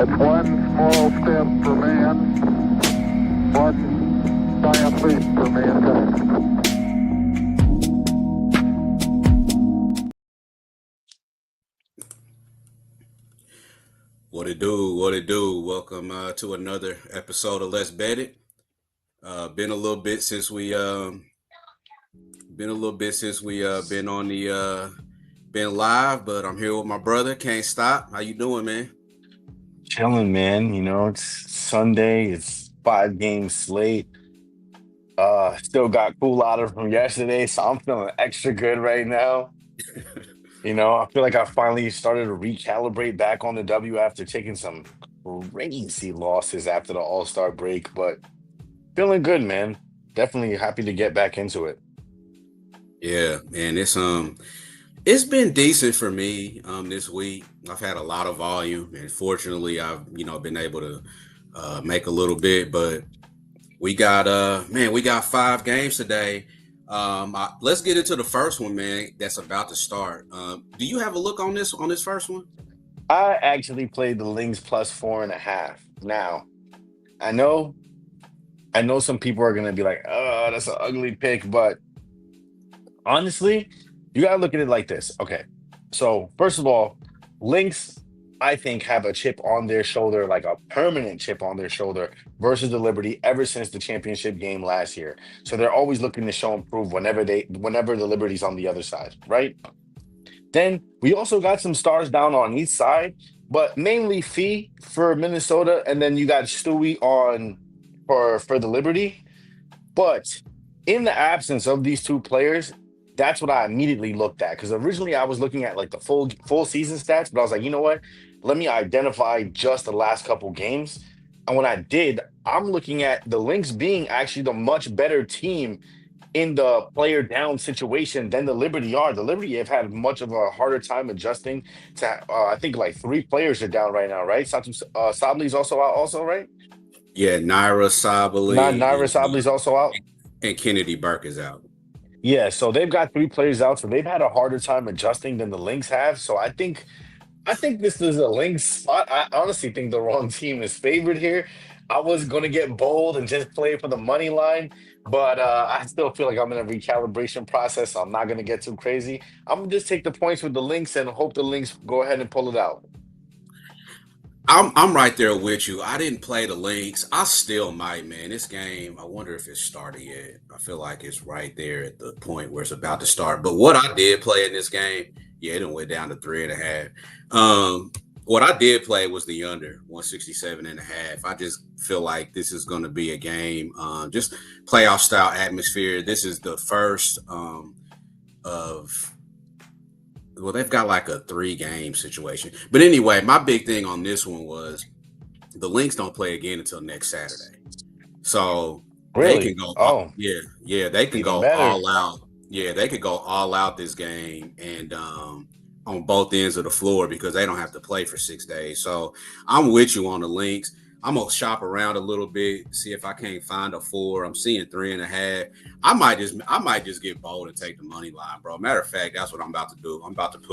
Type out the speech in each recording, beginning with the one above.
It's one small step for man, one giant leap for mankind. What it do? What it do? Welcome to another episode of Let's Bet It. Been a little bit since we been on the been live, but I'm here with my brother. Can't stop. How you doing, man? Chilling, man. It's Sunday. It's 5 game slate. Still got cool out from yesterday, so I'm feeling extra good right now. I feel like I finally started to recalibrate back on the W after taking some crazy losses after the All-Star break, but feeling good, man. Definitely happy to get back into it. Yeah, man. It's been decent for me this week. I've had a lot of volume, and fortunately, I've been able to make a little bit, but we got 5 games today. Let's get into the first one, man. That's about to start. Do you have a look on this first one? I actually played the Lynx plus 4.5. Now, I know, I know some people are gonna be like, "Oh, that's an ugly pick," but honestly, you gotta look at it like this. Okay. So first of all, Lynx, I think, have a chip on their shoulder, like a permanent chip on their shoulder versus the Liberty ever since the championship game last year. So they're always looking to show and prove whenever the Liberty's on the other side, right? Then we also got some stars down on each side, but mainly Fee for Minnesota, and then you got Stewie on for the Liberty. But in the absence of these two players, that's what I immediately looked at. Because originally I was looking at like the full season stats, but I was like, you know what? Let me identify just the last couple games. And when I did, I'm looking at the Lynx being actually the much better team in the player down situation than the Liberty are. The Liberty have had much of a harder time adjusting to. I think like 3 players are down right now, right? Sabli's also out, also, right? Yeah, Naira Not Sabali Naira Sabli's also out. and Kennedy Burke is out. Yeah, so they've got 3 players out, so they've had a harder time adjusting than the Lynx have. So I think this is a Lynx spot. I honestly think the wrong team is favored here. I was gonna get bold and just play for the money line, but I still feel like I'm in a recalibration process. So I'm not gonna get too crazy. I'm gonna just take the points with the Lynx and hope the Lynx go ahead and pull it out. I'm right there with you. I didn't play the links. I still might, man. This game, I wonder if it's started yet. I feel like it's right there at the point where it's about to start. But what I did play in this game, yeah, it done went down to 3.5. What I did play was the under 167.5. I just feel like this is going to be a game, just playoff style atmosphere. This is the first of well, they've got like a 3 game situation. But anyway, my big thing on this one was the Lynx don't play again until next Saturday. So they can Really? go, Oh, yeah, they can even go better. all out. Yeah, they could go all out this game and on both ends of the floor because they don't have to play for 6 days. So I'm with you on the Lynx. I'm gonna shop around a little bit, see if I can't find a 4. I'm seeing 3.5. I might just get bold and take the money line, bro. Matter of fact, that's what I'm about to do. I That's might what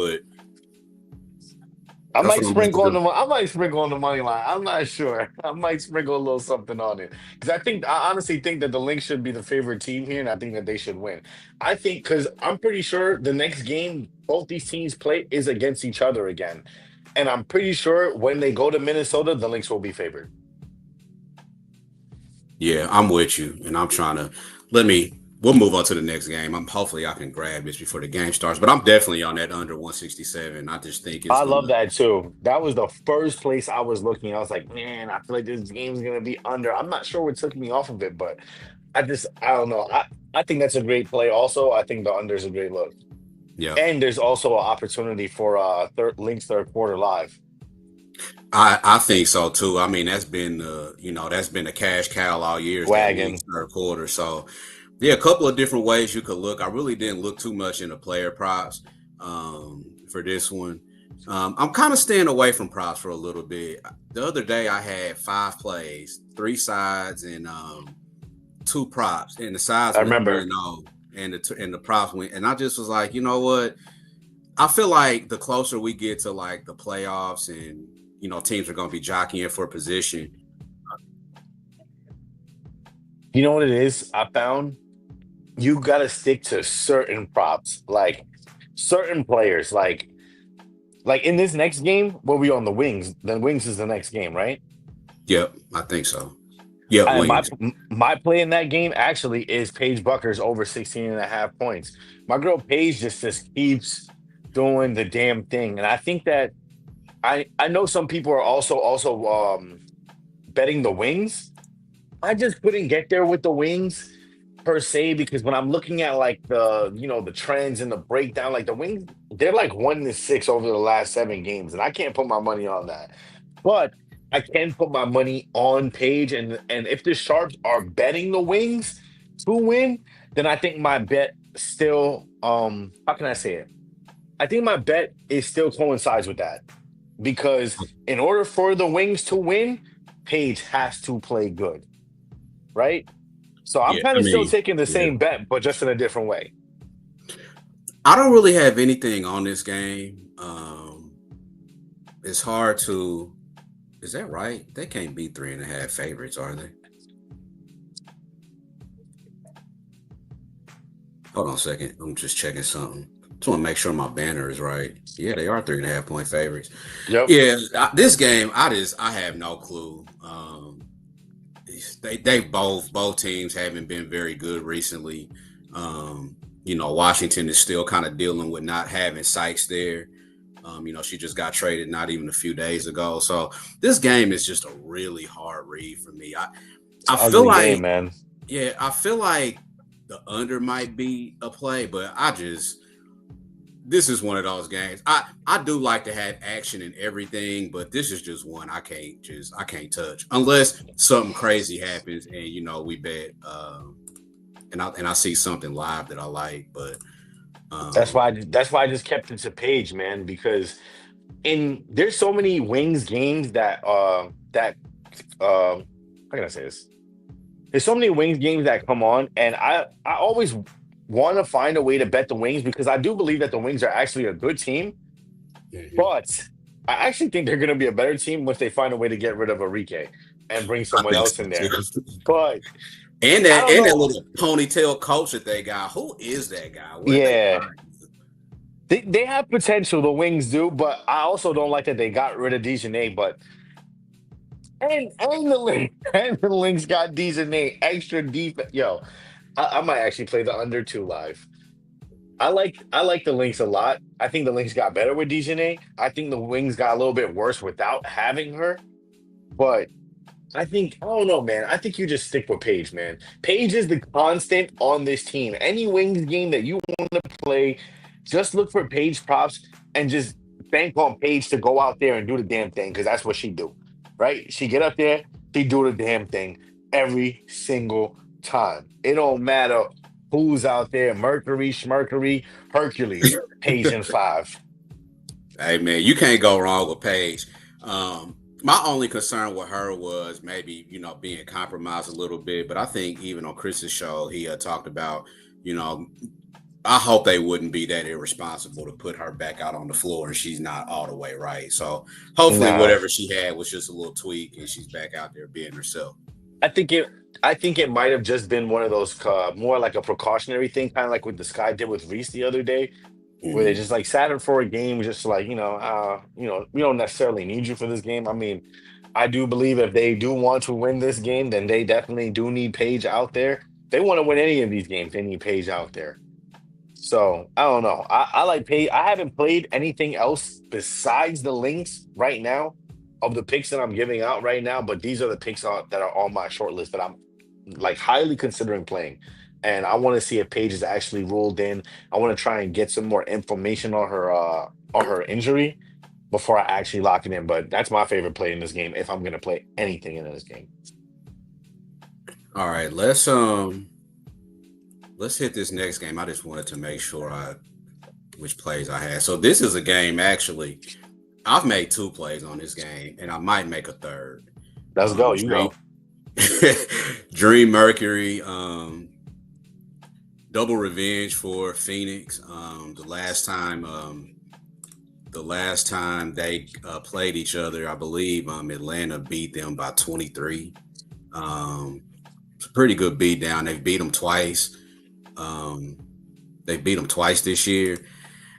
I'm about to sprinkle on do. I might sprinkle on the money line. I'm not sure. I might sprinkle a little something on it because I honestly think that the Lynx should be the favorite team here, and I think that they should win. I think because I'm pretty sure the next game both these teams play is against each other again, and I'm pretty sure when they go to Minnesota, the Lynx will be favored. Yeah, I'm with you, and I'm trying to let me. We'll move on to the next game. I'm hopefully I can grab this before the game starts, but I'm definitely on that under 167. I just think it's I gonna. love that too. That was the first place I was looking. I was like, man, I feel like this game's gonna be under. I'm not sure what took me off of it, but I don't know. I think that's a great play. Also, I think the under is a great look. Yeah, And there's also an opportunity for Link's third quarter live. I think so too. I mean, that's been a cash cow all years that Wagon. league's third quarter. So yeah, a couple of different ways you could look. I really didn't look too much into player props for this one. I'm kind of staying away from props for a little bit. The other day I had 5 plays, 3 sides, and 2 props, and the sides I went 3 remember. and 0, and the props went. And I just was like, you know what? I feel like the closer we get to like the playoffs and teams are going to be jockeying for position. You know what it is? I found you got to stick to certain props, like certain players. Like in this next game, where we on the wings, then wings is the next game, right? Yep, I think so. Yep, And wings. my play in that game actually is Paige Buckers over 16 and a half points. My girl Paige just keeps doing the damn thing. And I think that I know some people are also betting the wings. I just couldn't get there with the wings per se because when I'm looking at like the trends and the breakdown, like the wings, they're like 1-6 over the last 7 games, and I can't put my money on that. But I can put my money on Page, and if the sharps are betting the wings to win, then I think my bet still how can I say it? I think my bet is still coincides with that because in order for the wings to win, Page has to play good, right? So I'm Yeah, kind I of still mean, taking the yeah. same bet, but just in a different way. I don't really have anything on this game. It's hard to. Is that right? They can't be 3.5 favorites, are they? Hold on a second. I'm just checking something. Just want to make sure my banner is right. Yeah, they are 3.5 point favorites. Yep. Yeah, this game, I have no clue. They both teams haven't been very good recently. Washington is still kind of dealing with not having Sykes there. She just got traded not even a few days ago. So this game is just a really hard read for me. I feel Ugly like, game, man. yeah, I feel like the under might be a play, but this is one of those games. I do like to have action and everything, but this is just one I can't touch unless something crazy happens and we bet and I see something live that I like, but That's why I just kept it to Page, man, because there's so many wings games that how can I say this? There's so many wings games that come on, and I always want to find a way to bet the wings because I do believe that the wings are actually a good team, but I actually think they're going to be a better team once they find a way to get rid of Enrique and bring I someone think else so in too. there. But And I that don't and that know. little ponytail coach that they got. Who is that guy? Where they Yeah, find him? they have potential. The wings do, but I also don't like that they got rid of Dejanay. But and the link and the links got Dejanay extra deep. Yo, I might actually play the under two live. I like the links a lot. I think the links got better with Dejanay. I think the wings got a little bit worse without having her. But I don't know, man. I think you just stick with Paige, man. Paige is the constant on this team. Any wings game that you want to play, just look for Paige props and just bank on Paige to go out there and do the damn thing because that's what she do, right? She get up there, she do the damn thing every single time. It don't matter who's out there, Mercury, Schmercury, Hercules, Paige in five. Hey man, you can't go wrong with Paige. My only concern with her was maybe being compromised a little bit, but I think even on Chris's show he talked about you know I hope they wouldn't be that irresponsible to put her back out on the floor and she's not all the way right. So hopefully Nah. whatever she had was just a little tweak and she's back out there being herself. I think it. I think it might have just been one of those more like a precautionary thing, kind of like what the Sky did with Reese the other day, where they Mhm. just like sat her for a game, just like we don't necessarily need you for this game. I mean, I do believe if they do want to win this game, then they definitely do need Paige out there. They want to win any of these games, they need Paige out there. So I don't know. I like Paige. I haven't played anything else besides the links right now of the picks that I'm giving out right now, but these are the picks that are on my short list that I'm like highly considering playing. And I want to see if Paige is actually ruled in. I want to try and get some more information on her injury before I actually lock it in. But that's my favorite play in this game if I'm gonna play anything in this game. All right, let's hit this next game. I just wanted to make sure which plays I had. So this is a game actually. I've made 2 plays on this game, and I might make a third. Let's go. You Dream, go. Dream Mercury, double revenge for Phoenix. The last time the last time they played each other, I believe Atlanta beat them by 23. It's a pretty good beat down. They've beat them twice. Um, they beat them twice this year.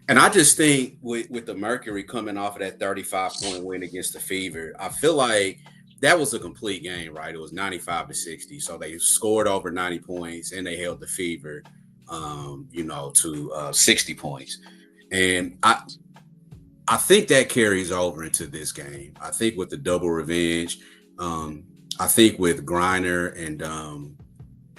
And I just think with the Mercury coming off of that 35-point win against the Fever, I feel like that was a complete game, right? It was 95-60. So they scored over 90 points and they held the Fever, to 60 points. And I think that carries over into this game. I think with the double revenge, I think with Griner and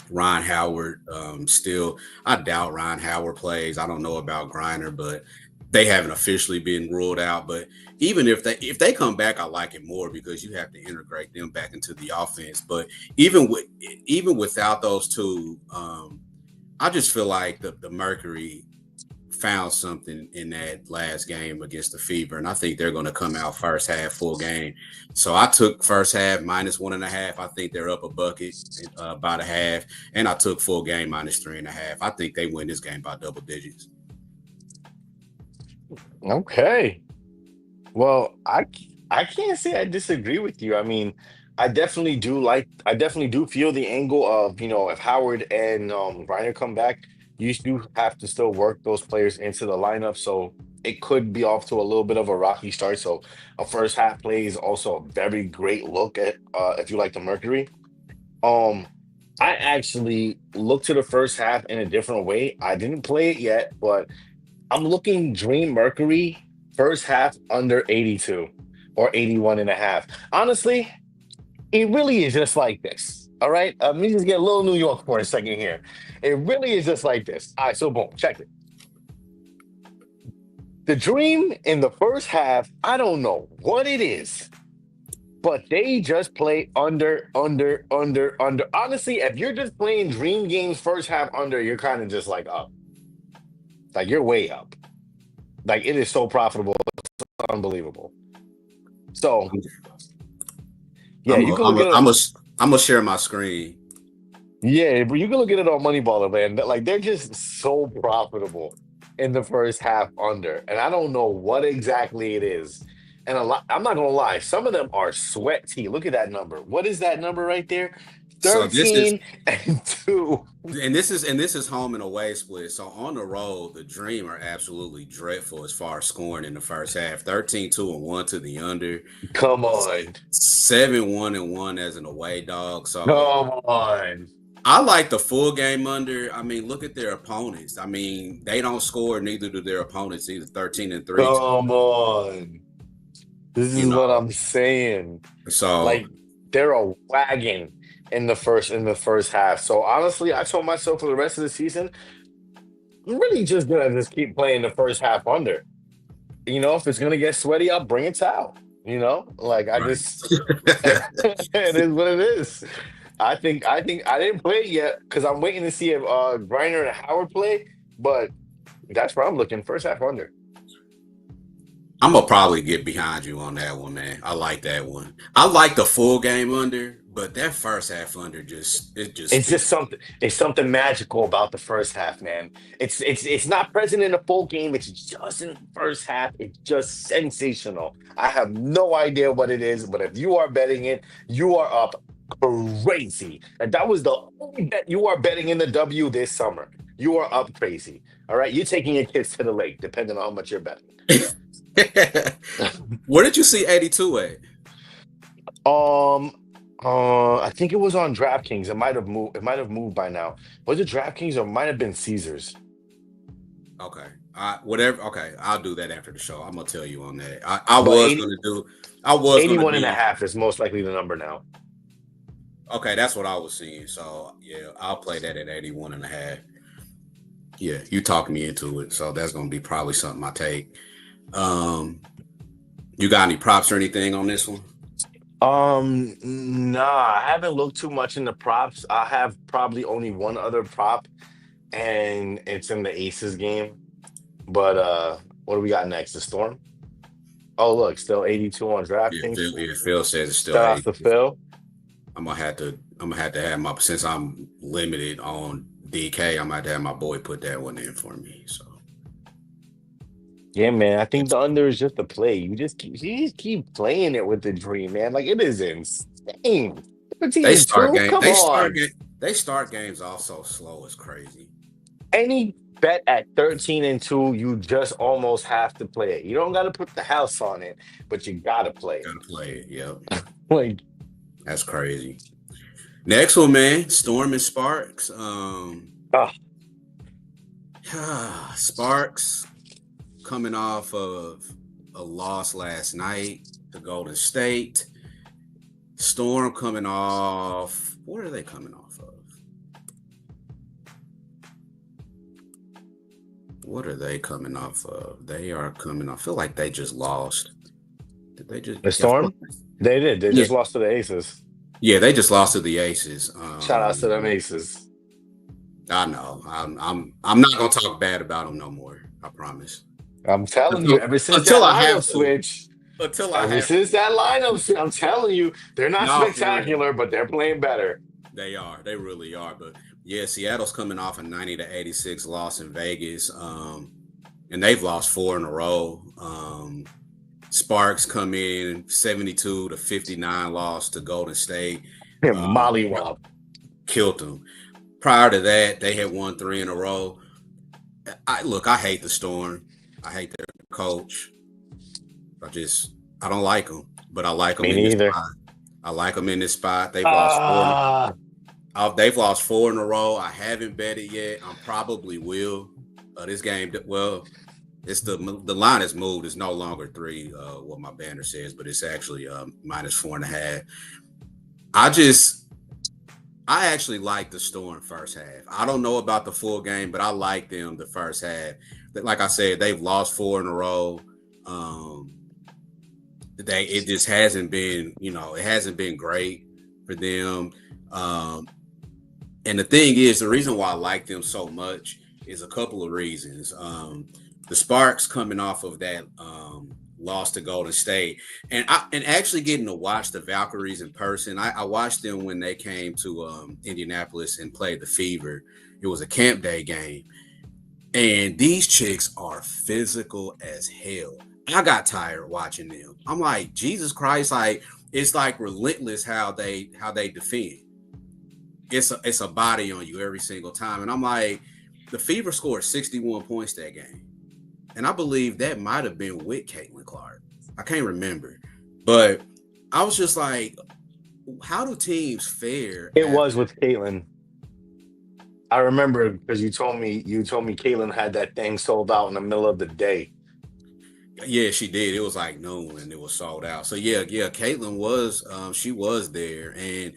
Ron Howard, still, I doubt Ron Howard plays. I don't know about Griner, but they haven't officially been ruled out. But even if they come back, I like it more because you have to integrate them back into the offense. But even without those two, I just feel like the Mercury found something in that last game against the Fever, and I think they're going to come out first half full game. So I took first half -1.5. I think they're up a bucket about a half, and I took full game -3.5. I think they win this game by double digits. Okay. Well, I can't say I disagree with you. I mean, I definitely do feel the angle of, if Howard and Reiner come back, you do have to still work those players into the lineup. So it could be off to a little bit of a rocky start. So a first half play is also a very great look at if you like the Mercury. Um, I actually looked to the first half in a different way. I didn't play it yet, but I'm looking Dream Mercury first half under 82 or 81 and a half. Honestly, it really is just like this. All right. Let me just get a little New York for a second here. It really is just like this. All right. So, boom, check it. The Dream in the first half, I don't know what it is, but they just play under, under, under, under. Honestly, if you're just playing Dream games first half under, you're kind of just like up. Like you're way up. Like it is so profitable. It's unbelievable. So, yeah, I'm you a, can I'm look a, at I'm it. a, I'm gonna share my screen. Yeah, but you can look at it on Moneyballer, man. Like they're just so profitable in the first half under, and I don't know what exactly it is. And a lot, I'm not gonna lie, some of them are sweaty. Look at that number. What is that number right there? So this is 13-2. and this is home and away split. So on the road, the Dream are absolutely dreadful as far as scoring in the first half. 13-2-1 to the under, Come on. 7-1-1 as an away dog. So Come on. I like the full game under. I mean, look at their opponents. I mean, they don't score, neither do their opponents, either 13-3. Come on. This You is what know, I'm saying. so Like they're a wagon in the first half. So honestly, I told myself for the rest of the season, I'm really just gonna just keep playing the first half under. If it's gonna get sweaty, I'll bring it out. Like I right. just it is what it is. I think I didn't play it yet because I'm waiting to see if Griner and Howard play, but that's where I'm looking. First half under. I'm gonna probably get behind you on that one, man. I like that one. I like the full game under, but that first half under just It's just speaks. something magical about the first half, man. It's not present in the full game. It's just in the first half. It's just sensational. I have no idea what it is, but if you are betting it, you are up crazy. And that was the only bet you are betting in the W this summer. You are up crazy. All right. You're taking your kids to the lake, depending on how much you're betting. Where did you see 82 at? Um, I think it was on DraftKings. It might have moved. It might have moved by now. Was it DraftKings or it might have been Caesars? Okay. Whatever. Okay, I'll do that after the show. I'm gonna tell you on that. I But was gonna do. I was gonna 81 and a be. half is most likely the number now. Okay, that's what I was seeing. So yeah, I'll play that at 81.5. Yeah, you talking me into it. So that's gonna be probably something I take. Um, you got any props or anything on this one? Nah, I haven't looked too much into props. I have probably only one other prop, and it's in the Aces game. But what do we got next? The Storm? Oh, look, still 82 on Yeah, DraftKings. Phil says it's still Shout out to 80. Phil. I'm gonna have to have my, since I'm limited on DK. I'm gonna have to have my boy put that one in for me. So Yeah, man. I think It's, the under is just a play. You just keep playing it with the dream, man. Like it is insane. 13 they and start 2. game. Come on. They start games off so slow. It's crazy. Any bet at 13 and 2, you just almost have to play it. You don't gotta put the house on it, but you gotta play it. Gotta play it. Yep, Like, that's crazy. Next one, man. Storm and Sparks. ah, Sparks coming off of a loss last night to Golden State. Storm coming off. What are they coming off of? What are they coming off of? They are coming off. I feel like they just lost. Did they just? the Yeah, I feel storm? They did. They yeah, just lost to the Aces. yeah. They just lost to the Aces. Shout outs to them Aces. I know. I'm not gonna talk bad about them no more. I promise. I'm telling you, Until ever since that until I lineup have to. switch, Until I ever have since that lineup switch, I'm telling you, they're not no, for real. spectacular, but they're playing better. They are. They really are. But yeah, Seattle's coming off a 90-86 loss in Vegas. And they've lost four in a row. Sparks come in 72-59 loss to Golden State. You know, Mollywop. killed them. Prior to that, they had won three in a row. I hate the Storm. I hate their coach. I don't like them, but I like them Me in this neither. spot. I like them in this spot. Ah, They've lost four in a row. I haven't bet it yet. I probably will. This game, well, it's the line has moved. It's no longer three. What my banner says, but it's actually -4.5. I just I actually like the Storm first half. I don't know about the full game, but I like them the first half. Like I said, they've lost four in a row. Um, it just hasn't been, it hasn't been great for them. Um, and the thing is, the reason why I like them so much is a couple of reasons. The Sparks coming off of that loss to Golden State, and actually getting to watch the Valkyries in person. I watched them when they came to Indianapolis and played the Fever. It was a camp day game, and these chicks are physical as hell. I got tired watching them. I'm like, Jesus Christ, like it's like relentless how they defend. It's a body on you every single time. And I'm like, the Fever scored 61 points that game. And I believe that might have been with Caitlin Clark. I can't remember. But I was just like, how do teams fare it was after? with Caitlin. I remember because you told me Caitlin had that thing sold out in the middle of the day. Yeah, she did. It was like noon and it was sold out. So yeah, Caitlin was she was there. And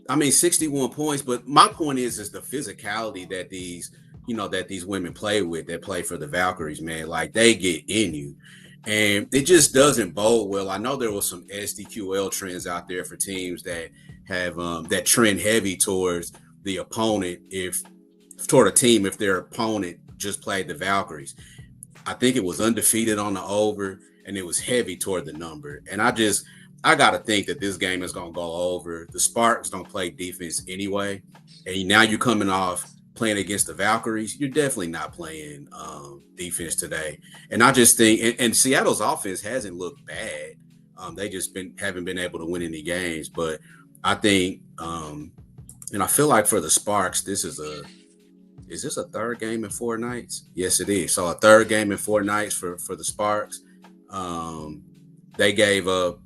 I mean 61 points, but my point is the physicality that these women play with that play for the Valkyries, man. Like they get in you. And it just doesn't bode well. I know there was some SDQL trends out there for teams that have that trend heavy towards the opponent if toward a team if their opponent just played the Valkyries. I think it was undefeated on the over, and it was heavy toward the number. And I got to think that this game is going to go over. The Sparks don't play defense anyway, and now you're coming off playing against the Valkyries. You're definitely not playing defense today. And I just think, and Seattle's offense hasn't looked bad. They just haven't been able to win any games. But I think, and I feel like for the Sparks, is this a third game in 4 nights? Yes, it is. So a third game in 4 nights for the Sparks. Um, they gave up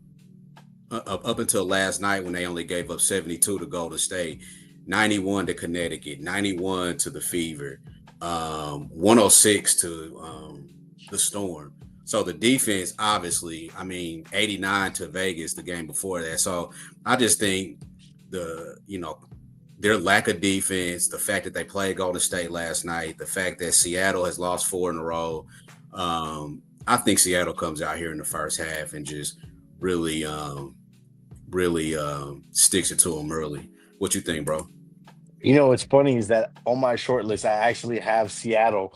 until last night when they only gave up 72 to Golden State, 91 to Connecticut, 91 to the Fever, 106 to the Storm. So the defense, obviously, I mean, 89 to Vegas the game before that. So I just think their lack of defense, the fact that they played Golden State last night, the fact that Seattle has lost four in a row. I think Seattle comes out here in the first half and just really, really sticks it to them early. What you think, bro? What's funny is that on my short list, I actually have Seattle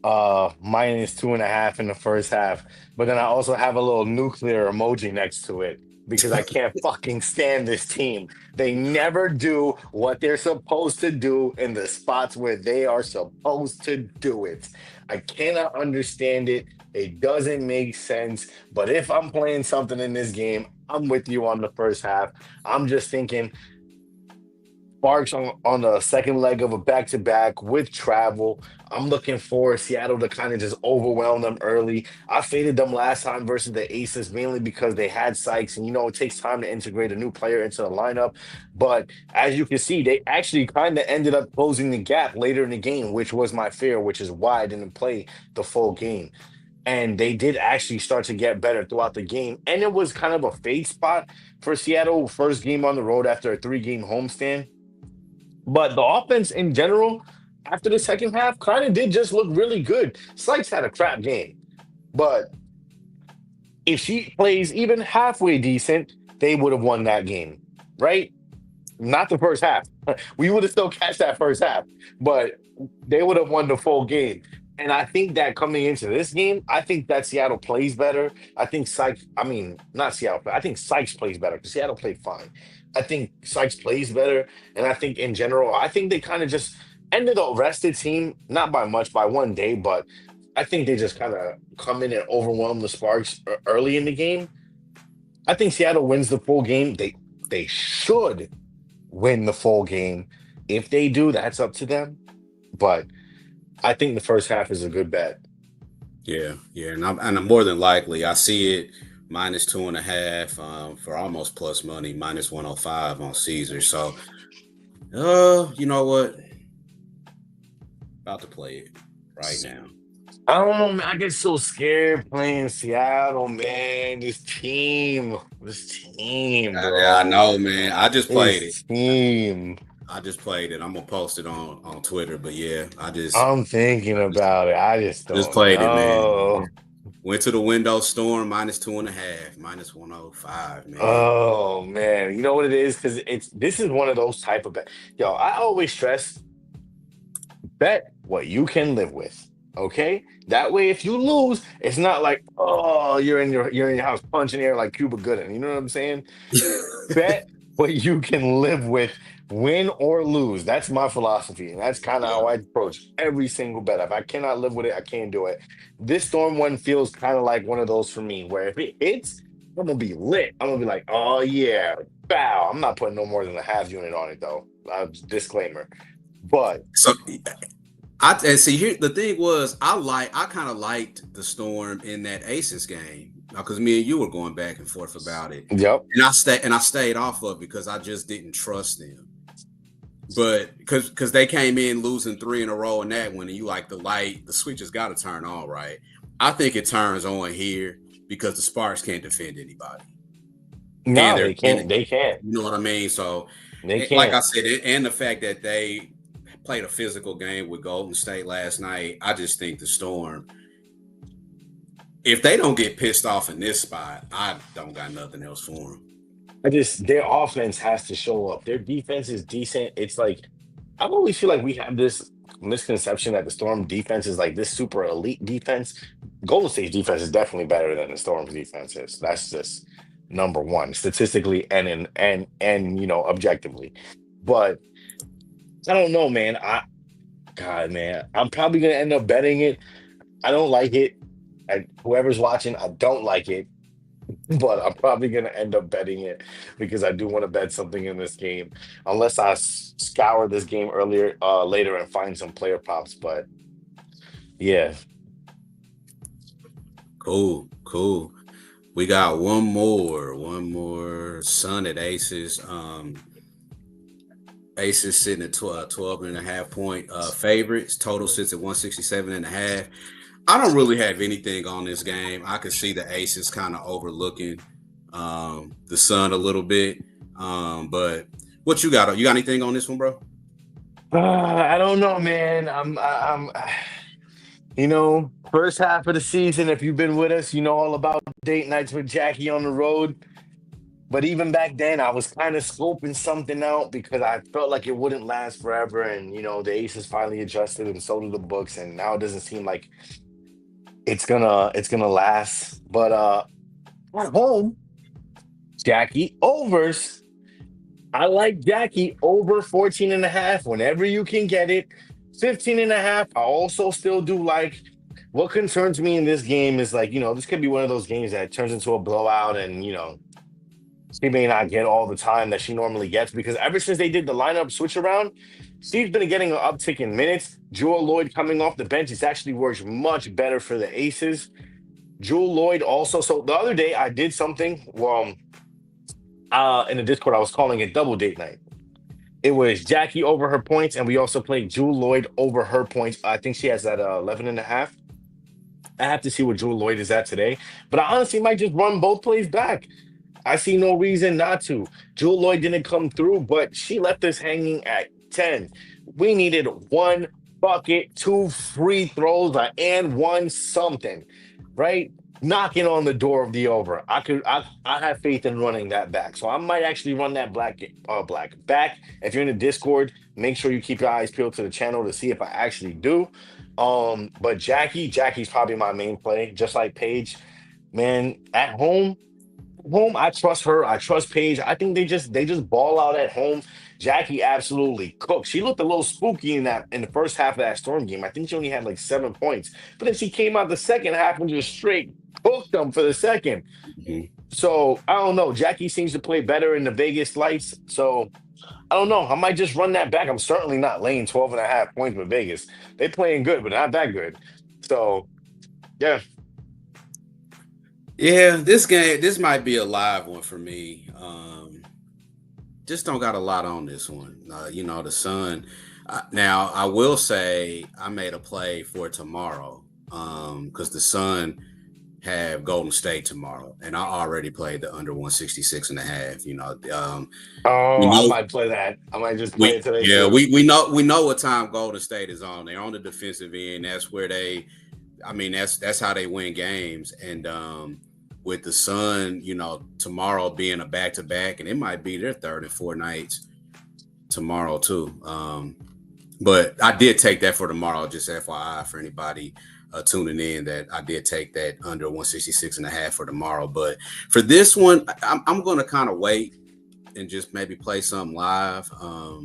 -2.5 in the first half, but then I also have a little nuclear emoji next to it because I can't fucking stand this team. They never do what they're supposed to do in the spots where they are supposed to do it. I cannot understand it. It doesn't make sense. But if I'm playing something in this game, I'm with you on the first half. I'm just thinking Sparks on the second leg of a back to back with travel. I'm looking for Seattle to kind of just overwhelm them early. I faded them last time versus the Aces mainly because they had Sykes, and it takes time to integrate a new player into the lineup. But as you can see, they actually kind of ended up closing the gap later in the game, which was my fear, which is why I didn't play the full game. And they did actually start to get better throughout the game. And it was kind of a fade spot for Seattle, first game on the road after a 3-game homestand. But the offense in general, after the second half, kind of did just look really good. Sykes had a crap game, but if she plays even halfway decent, they would have won that game, right? Not the first half. We would have still catch that first half, but they would have won the full game. And I think that coming into this game, I think that Seattle plays better. I think Sykes, I mean, not Seattle, but I think Sykes plays better because Seattle played fine. I think Sykes plays better. And I think in general, I think they kind of just ended up rested team, not by much, by 1 day, but I think they just kind of come in and overwhelm the Sparks early in the game. I think Seattle wins the full game. They should win the full game. If they do, that's up to them. But I think the first half is a good bet. Yeah, yeah, and I'm more than likely I see it -2.5 for almost plus money, -105 on Caesar. So, you know what? About to play it right now. I don't know, man. I get so scared playing Seattle, man. This team, Yeah, I bro. know, man. I just played it. This team. I just played it. I'm gonna post it on Twitter. But yeah, I'm thinking about it. I just just don't played it, man. know. Went to the window storm -2.5, -105, man. Oh man, you know what it is? Because this is one of those type of bet. Yo, I always stress bet what you can live with. Okay, that way if you lose, it's not like oh you're in your house punching air like Cuba Gooding. You know what I'm saying? Bet what you can live with, win or lose. That's my philosophy, and that's kind of Yeah, how I approach every single bet. If I cannot live with it, I can't do it. This storm one feels kind of like one of those for me, where if it hits, I'm gonna be lit. I'm gonna be like, oh yeah, bow. I'm not putting no more than a half unit on it though. Disclaimer. But so and see here the thing was I kind of liked the Storm in that Aces game because me and you were going back and forth about it, yep, and I stayed off of it because I just didn't trust them. But because they came in losing 3 in a row in that one, and you like the switch has got to turn on, right? I think it turns on here because the Sparks can't defend anybody, and no, they're they and can't. They can't. you know what I mean. So, They like I can't. said, and the fact that they played a physical game with Golden State last night, I just think the Storm, if they don't get pissed off in this spot, I don't got nothing else for them. I just their offense has to show up. Their defense is decent. It's like I always feel like we have this misconception that the Storm defense is like this super elite defense. Golden State's defense is definitely better than the Storm's defense is. That's just number one statistically and objectively. But I don't know, man. God, man, I'm probably gonna end up betting it. I don't like it. Whoever's watching, I don't like it, but I'm probably gonna end up betting it because I do want to bet something in this game, unless I scour this game later and find some player props. But yeah, Cool, cool. We got one more Sun at Aces. Aces sitting at 12.5 point favorites. Total sits at 167.5. I don't really have anything on this game. I could see the Aces kind of overlooking the Sun a little bit. But what you got? You got anything on this one, bro? I don't know, man. First half of the season. If you've been with us, you know all about date nights with Jackie on the road. But even back then, I was kind of scoping something out because I felt like it wouldn't last forever. And the Aces finally adjusted, and so did the books. And now it doesn't seem like it's gonna last. But at home, Jackie overs. I like Jackie over 14 and a half whenever you can get it. 15 and a half. I also still do like What concerns me in this game is like, this could be one of those games that turns into a blowout and, she may not get all the time that she normally gets because ever since they did the lineup switch around, she's been getting an uptick in minutes. Jewel Lloyd coming off the bench, it's actually works much better for the Aces. Jewel Lloyd also. So the other day I did something in the Discord, I was calling it double date night. It was Jackie over her points, and we also played Jewel Lloyd over her points. I think she has that 11 and a half. I have to see what Jewel Lloyd is at today. But I honestly might just run both plays back. I see no reason not to. Jewel Lloyd didn't come through, but she left us hanging at 10. We needed one bucket, two free throws, and one something, right? Knocking on the door of the over. I have faith in running that back. So I might actually run that black back. If you're in the Discord, make sure you keep your eyes peeled to the channel to see if I actually do. But Jackie's probably my main play, just like Paige. Man, at home, I trust her. I trust Paige. I think they just ball out at home. Jackie absolutely cooked. She looked a little spooky in the first half of that Storm game. I think she only had like 7 points, but then she came out the second half and just straight cooked them for the second. Mm-hmm. So I don't know. Jackie seems to play better in the Vegas lights. So I don't know. I might just run that back. I'm certainly not laying 12 and a half points with Vegas. They playing good, but not that good. So yeah. Yeah, this might be a live one for me. Just don't got a lot on this one. The Sun. Now, I will say I made a play for tomorrow because the Sun have Golden State tomorrow, and I already played the under 166 and a half. I might play that. I might just play it today. Yeah, too. we know what time Golden State is on. They're on the defensive end. That's where that's how they win games. And with the Sun, tomorrow being a back-to-back, and it might be their third and fourth nights tomorrow too. But I did take that for tomorrow, just FYI for anybody tuning in, that I did take that under 166 and a half for tomorrow. But for this one, I'm going to kind of wait and just maybe play something live. I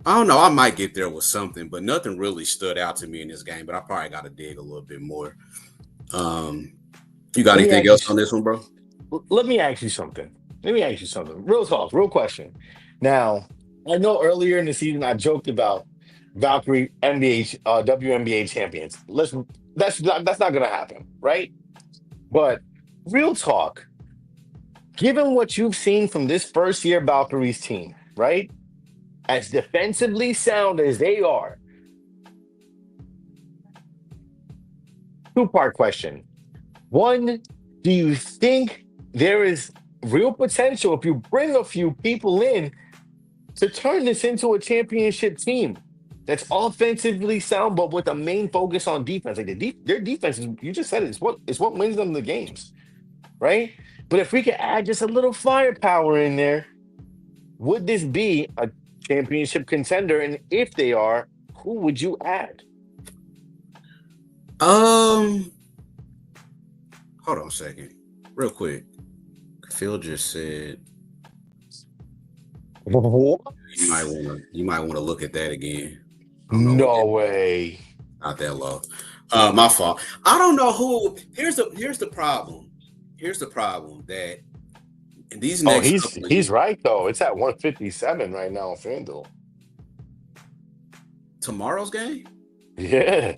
don't know. I might get there with something, but nothing really stood out to me in this game. But I probably got to dig a little bit more. You got anything else on this one, bro? Let me ask you something. Real talk, real question. Now, I know earlier in the season I joked about Valkyrie WNBA champions. Listen, that's not gonna happen, right? But real talk, given what you've seen from this first year Valkyrie's team, right? As defensively sound as they are, two-part question. One, do you think there is real potential if you bring a few people in to turn this into a championship team that's offensively sound, but with a main focus on defense? Like their defense is, you just said it, it's what wins them the games, right? But if we could add just a little firepower in there, would this be a championship contender? And if they are, who would you add? Hold on a second, real quick. Phil just said you might want to look at that again. No way. Not that low. My fault. I don't know who. Here's the problem. Here's the problem that in these next. He's right though. It's at 157 right now on FanDuel. Tomorrow's game. Yeah.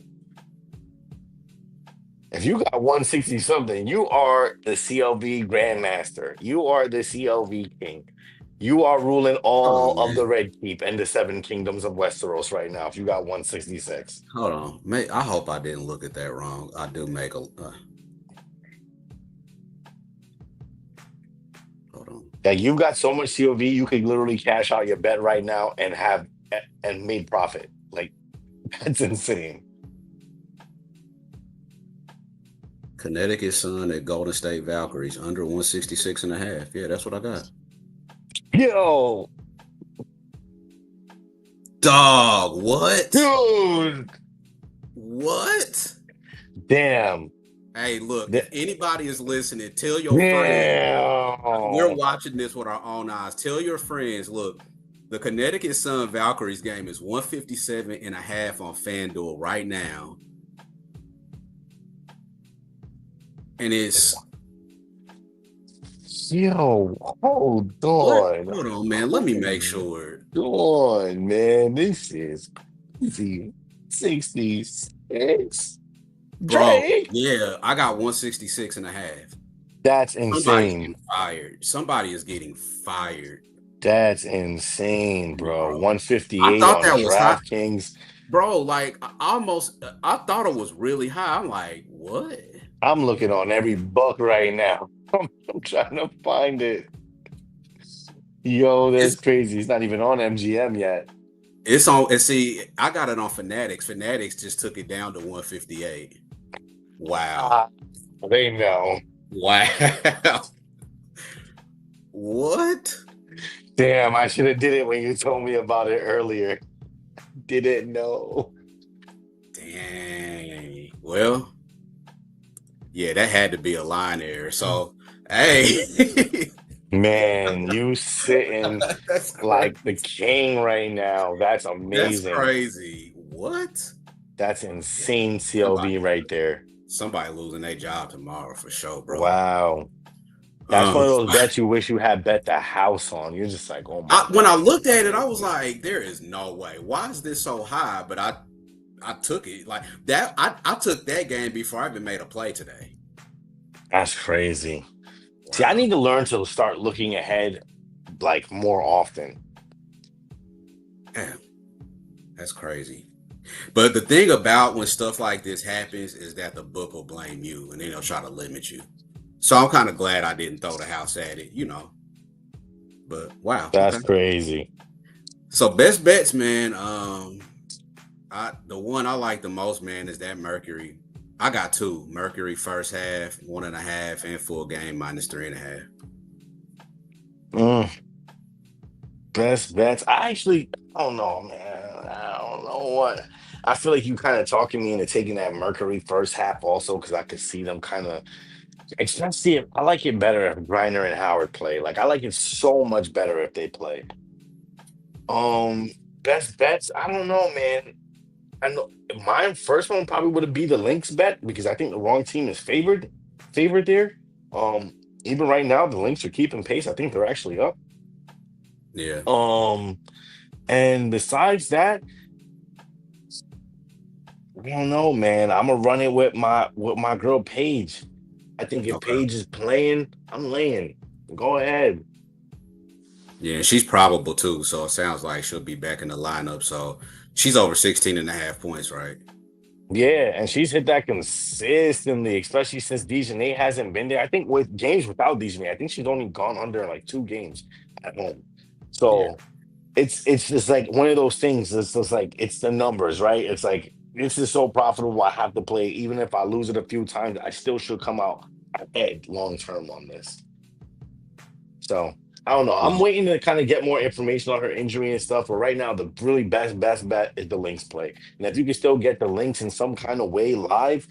If you got 160 something, you are the CLV Grandmaster. You are the CLV King. You are ruling all of the Red Keep and the Seven Kingdoms of Westeros right now. If you got 166. Hold on. I hope I didn't look at that wrong. I do make a. Hold on. Yeah, you've got so much CLV, you could literally cash out your bet right now and made profit. Like, that's insane. Connecticut Sun at Golden State Valkyries under 166 and a half. Yeah, that's what I got. Yo. Dog, what? Dude. What? Damn. Hey, look, if anybody is listening, tell your friends. We're watching this with our own eyes. Tell your friends, look, the Connecticut Sun Valkyries game is 157 and a half on FanDuel right now. And it's Yo, hold what? on. Hold on, man. Let me make Hold sure. on, man. This is crazy. 66. Bro, Drake. yeah, I got 166 and a half. That's Somebody's insane. getting fired. Somebody is getting fired. That's insane, bro. Bro. I 158 thought on that was high. DraftKings. Bro, like I thought it was really high. I'm like, what? I'm looking on every book right now. I'm trying to find it. Yo, that's It's crazy. It's not even on MGM yet. it's on and see, I got it on Fanatics. Fanatics just took it down to 158. Wow. Ah, they know. Wow. What? Damn, I should have did it when you told me about it earlier. Didn't know. Dang. Well, yeah, that had to be a line error. So, hey, Man, you sitting that's crazy. like the king right now. That's That's amazing. crazy. What? That's Yeah, insane somebody, CLV right there. somebody losing their job tomorrow for sure, bro. Wow. That's Um, one of those bets you wish you had bet the house on. You're just like, oh my when I God, looked at it, I was man. like, there is no way. Why is this so high? But I took it like that. I took that game before I even made a play today. That's crazy. See, I Wow. need to learn to start looking ahead like more often. Damn, that's crazy. But the thing about when stuff like this happens is that the book will blame you and then they'll try to limit you. So I'm kind of glad I didn't throw the house at it, you know. But wow, That's okay. crazy. So best bets, man. The one I like the most, man, is that Mercury. I got two. Mercury first half, 1.5, and full game -3.5. Mm, best bets. I don't know, man. I don't know what. I feel like you kind of talking me into taking that Mercury first half also because I could see them kind of, especially if I like it better if Griner and Howard play. Like I like it so much better if they play. Um, best bets. I don't know, man. I know my first one probably would have be the Lynx bet because I think the wrong team is favored there. Um, Even right now, the Lynx are keeping pace. I think they're actually up. Yeah. Um, and besides that, I don't know, man. I'm gonna run it with my girl Paige. I think if Okay. Paige is playing, I'm laying. Go ahead. Yeah, she's probable too. So it sounds like she'll be back in the lineup. So she's over 16.5 points, right? Yeah, and she's hit that consistently, especially since Dejanay hasn't been there. I think with games without Dejanay, I think she's only gone under like 2 games at home. Yeah. So it's just like one of those things. It's just like it's the numbers, right? It's like this is so profitable. I have to play, even if I lose it a few times, I still should come out ahead long term on this. So I don't know. I'm Well, waiting to kind of get more information on her injury and stuff. But right now, the really best bet is the Lynx play. And if you can still get the Lynx in some kind of way live,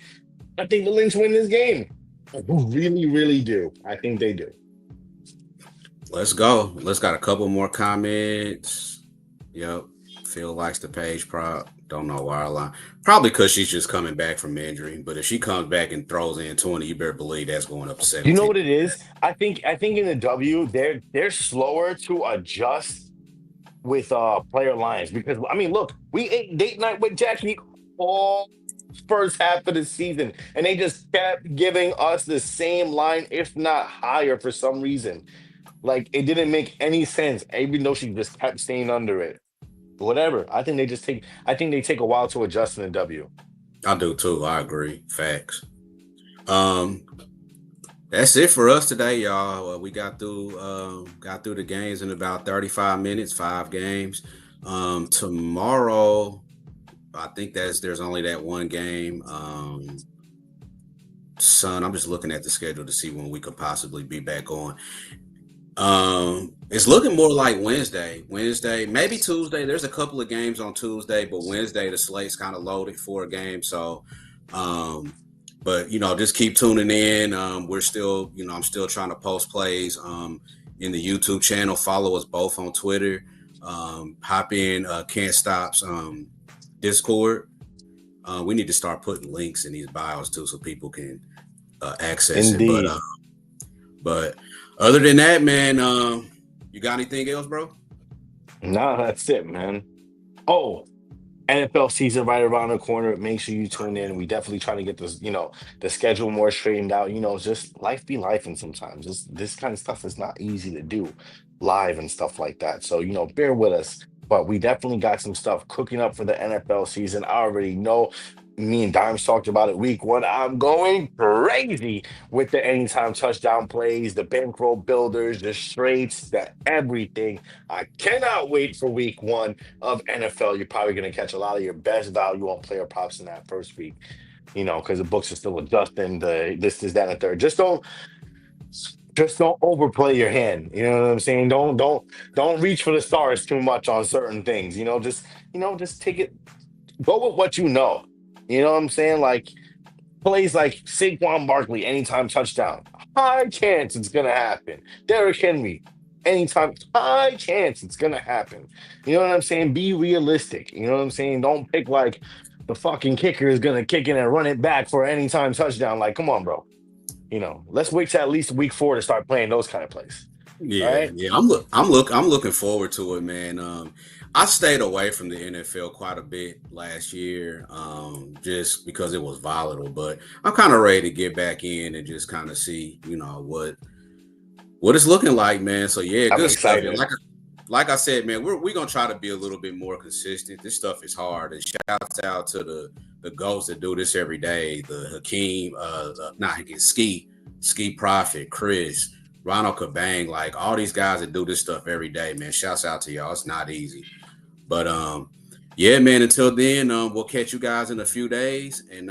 I think the Lynx win this game. I really, really do. I think they do. let's go. Let's got a couple more comments. Yep. Phil likes the page prop. Don't know why I lie. Probably because she's just coming back from injury. But if she comes back and throws in 20, you better believe that's going up to You know 17. what it is? I think in the W, they're slower to adjust with player lines because I mean, look, we ate date night with Jackie all first half of the season, and they just kept giving us the same line, if not higher, for some reason. Like it didn't make any sense, even though she just kept staying under it. But whatever. I think they take a while to adjust in the W. I do too. I agree. Facts. Um, that's it for us today, y'all. We got through the games in about 35 minutes, 5 games. Tomorrow, I think there's only that one game. Son, I'm just looking at the schedule to see when we could possibly be back on. It's looking more like Wednesday, maybe Tuesday. There's a couple of games on Tuesday, but Wednesday the slate's kind of loaded for a game. So, um, but just keep tuning in. We're still, I'm still trying to post plays in the YouTube channel. Follow us both on Twitter. Hop in, Can't Stop's Discord. We need to start putting links in these bios too, so people can access it. Indeed. But other than that, man, you got anything else, bro? No, that's it, man. Oh, NFL season right around the corner. Make sure you Oh tune yeah, in. We definitely trying to get this, the schedule more straightened out. Just life be life, and sometimes this kind of stuff is not easy to do live and stuff like that. So bear with us. But we definitely got some stuff cooking up for the NFL season. I already know. Me and Dimes talked about it week one. I'm going crazy with the anytime touchdown plays, the bankroll builders, the straights, the everything. I cannot wait for week one of NFL. You're probably going to catch a lot of your best value on player props in that first week, because the books are still adjusting the this, that, and the third. Just don't overplay your hand. You know what I'm saying? Don't reach for the stars too much on certain things. Just take it. Go with what you know. You know what I'm saying? Like plays like Saquon Barkley, anytime touchdown. High chance it's gonna happen. Derrick Henry, anytime, high chance it's gonna happen. You know what I'm saying? Be realistic. You know what I'm saying? Don't pick like the fucking kicker is gonna kick in and run it back for any time touchdown. Like, come on, bro. Let's wait till at least week 4 to start playing those kind of plays. All yeah, right. yeah. I'm looking forward to it, man. I stayed away from the NFL quite a bit last year, just because it was volatile. But I'm kind of ready to get back in and just kind of see, what it's looking like, man. So yeah, I'm good stuff. And excited. like I said, man, we're gonna try to be a little bit more consistent. This stuff is hard. And shouts out to the ghosts that do this every day. The Hakeem, not Hakeem, Ski Prophet, Chris, Ronald Kabang, like all these guys that do this stuff every day, man. Shouts out to y'all. It's not easy. But yeah, man, until then, we'll catch you guys in a few days. And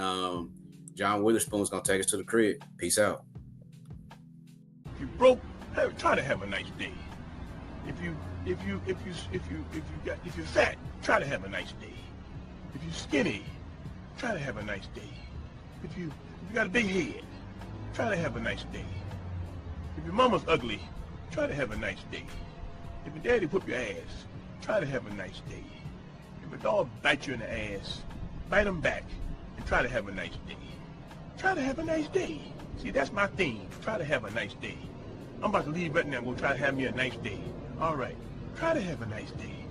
John Witherspoon's gonna take us to the crib. Peace out. If you broke, try to have a nice day. If you're fat, try to have a nice day. If you're skinny, try to have a nice day. If you got a big head, try to have a nice day. If your mama's ugly, try to have a nice day. If your daddy whoop your ass, try to have a nice day. If a dog bites you in the ass, bite him back and try to have a nice day. Try to have a nice day. See, that's my theme. Try to have a nice day. I'm about to leave right now. I'm going to try to have me a nice day. All right. Try to have a nice day.